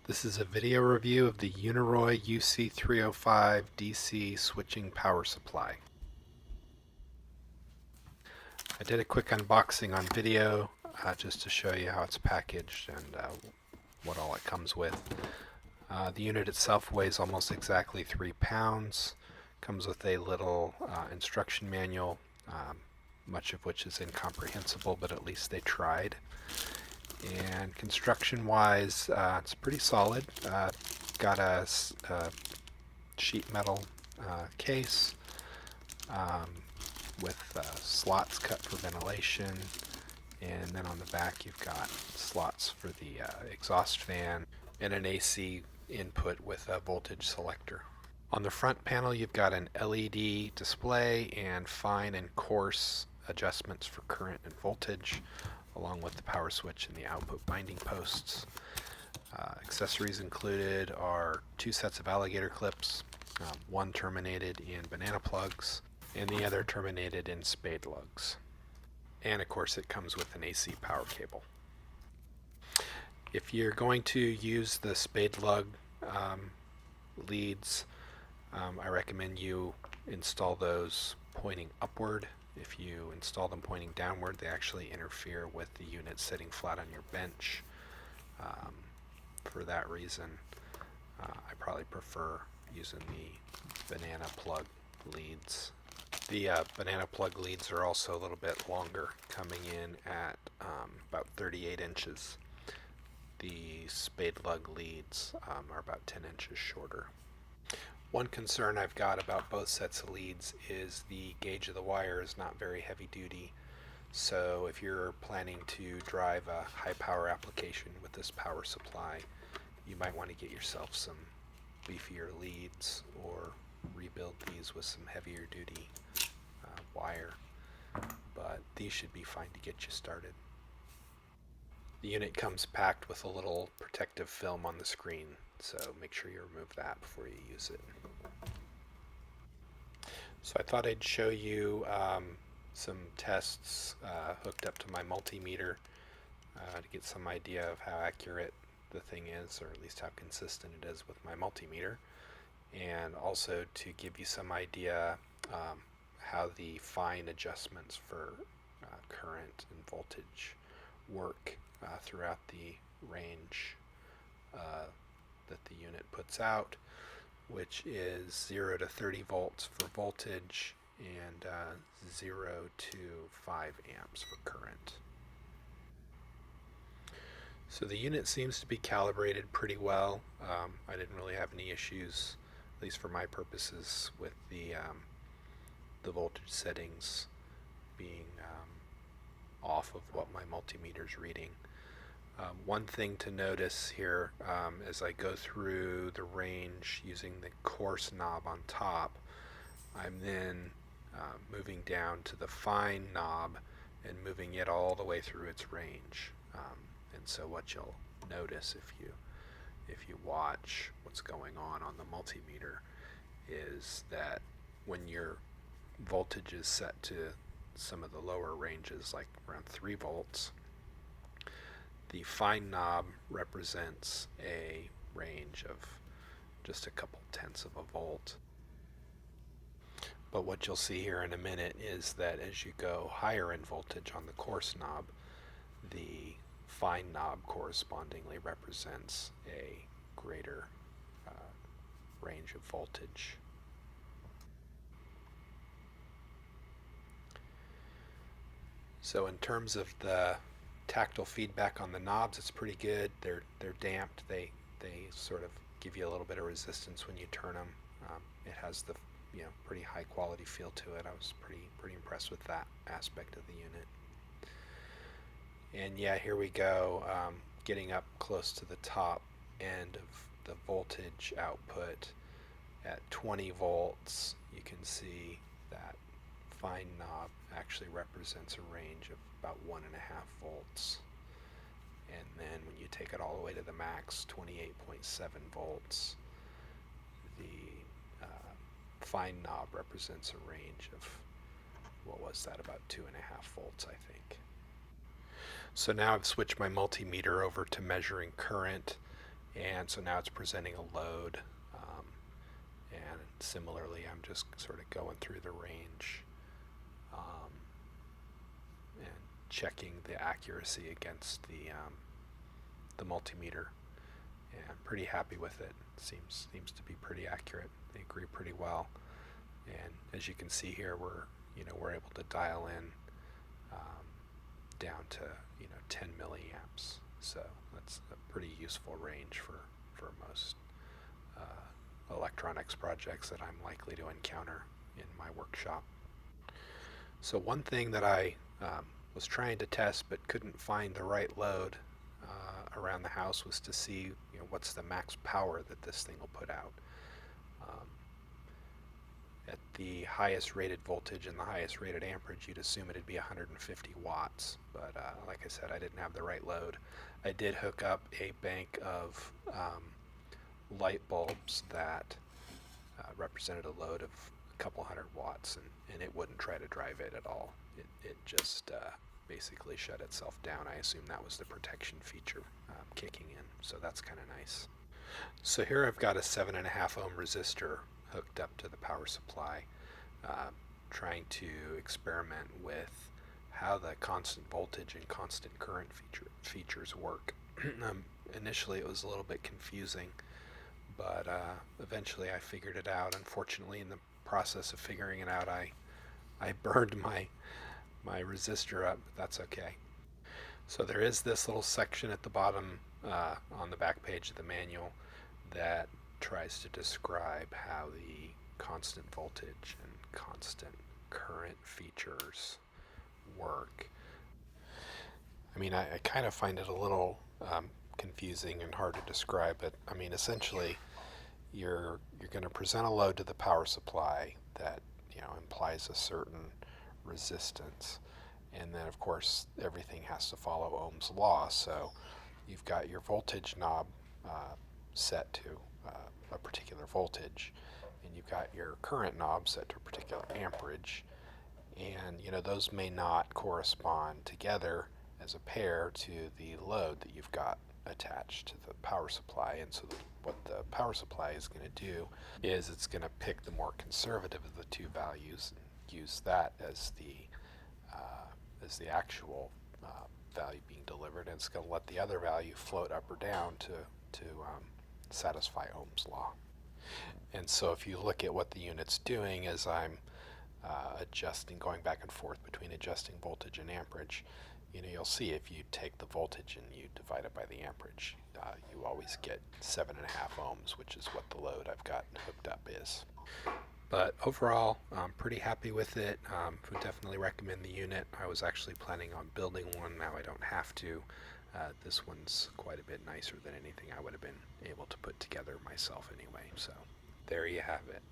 This is a video review of the UNIROI UC305 DC switching power supply. I did a quick unboxing on video just to show you how it's packaged and what all it comes with. The unit itself weighs almost exactly 3 pounds, comes with a little instruction manual, much of which is incomprehensible, but at least they tried. And construction wise, it's pretty solid. Got a sheet metal case with slots cut for ventilation, and then on the back you've got slots for the exhaust fan and an AC input with a voltage selector. On the front panel you've got an LED display and fine and coarse adjustments for current and voltage, along with the power switch and the output binding posts. Accessories included are 2 sets of alligator clips, one terminated in banana plugs and the other terminated in spade lugs. And of course it comes with an AC power cable. If you're going to use the spade lug leads, I recommend you install those pointing upward. If you install them pointing downward, they actually interfere with the unit sitting flat on your bench. For that reason, I probably prefer using the banana plug leads. The banana plug leads are also a little bit longer, coming in at about 38 inches. The spade lug leads are about 10 inches shorter. One concern I've got about both sets of leads is the gauge of the wire is not very heavy duty. So if you're planning to drive a high power application with this power supply, you might want to get yourself some beefier leads or rebuild these with some heavier duty wire. But these should be fine to get you started. The unit comes packed with a little protective film on the screen, so make sure you remove that before you use it. So I thought I'd show you some tests hooked up to my multimeter to get some idea of how accurate the thing is, or at least how consistent it is with my multimeter, and also to give you some idea how the fine adjustments for current and voltage work throughout the range that the unit puts out, which is 0 to 30 volts for voltage and 0 to 5 amps for current. So the unit seems to be calibrated pretty well. I didn't really have any issues, at least for my purposes, with the voltage settings being off of what my multimeter's reading. One thing to notice here as I go through the range using the coarse knob on top, I'm then moving down to the fine knob and moving it all the way through its range. And so what you'll notice if you watch what's going on the multimeter is that when your voltage is set to some of the lower ranges, like around 3 volts, the fine knob represents a range of just a couple tenths of a volt. But what you'll see here in a minute is that as you go higher in voltage on the coarse knob, the fine knob correspondingly represents a greater range of voltage. So in terms of the tactile feedback on the knobs, it's pretty good. They're damped. They sort of give you a little bit of resistance when you turn them. It has the pretty high quality feel to it. I was pretty impressed with that aspect of the unit. And yeah, here we go, getting up close to the top end of the voltage output at 20 volts. You can see that fine knob actually represents a range of about 1.5 volts. And then when you take it all the way to the max, 28.7 volts, the fine knob represents a range of, what was that, about 2.5 volts, I think. So now I've switched my multimeter over to measuring current, And so now it's presenting a load. And similarly, I'm just sort of going through the range and checking the accuracy against the multimeter. And I'm pretty happy with it. Seems to be pretty accurate. They agree pretty well. And as you can see here, we're able to dial in down to 10 milliamps. So that's a pretty useful range for most electronics projects that I'm likely to encounter in my workshop. So one thing that I was trying to test but couldn't find the right load around the house was to see what's the max power that this thing will put out. At the highest rated voltage and the highest rated amperage, you'd assume it'd be 150 watts, but like I said, I didn't have the right load. I did hook up a bank of light bulbs that represented a load of a couple hundred watts, and it wouldn't try to drive it at all. It just basically shut itself down. I assume that was the protection feature kicking in, so that's kind of nice. So here I've got a 7.5 ohm resistor hooked up to the power supply, trying to experiment with how the constant voltage and constant current features work. Initially it was a little bit confusing, but eventually I figured it out. Unfortunately, in the process of figuring it out, I burned my resistor up, but that's okay. So there is this little section at the bottom on the back page of the manual that tries to describe how the constant voltage and constant current features work. I mean, I kind of find it a little confusing and hard to describe, but I mean, essentially, you're going to present a load to the power supply that implies a certain resistance, and then of course everything has to follow Ohm's law. So you've got your voltage knob set to a particular voltage, and you've got your current knob set to a particular amperage, and those may not correspond together as a pair to the load that you've got attached to the power supply. And so what the power supply is going to do is it's going to pick the more conservative of the two values and use that as the actual value being delivered, and it's going to let the other value float up or down to satisfy Ohm's law. And so if you look at what the unit's doing as I'm going back and forth between adjusting voltage and amperage, you'll see if you take the voltage and you divide it by the amperage, you always get 7.5 ohms, which is what the load I've got hooked up is. But overall, I'm pretty happy with it. Would definitely recommend the unit. I was actually planning on building one. Now I don't have to. This one's quite a bit nicer than anything I would have been able to put together myself anyway. So there you have it.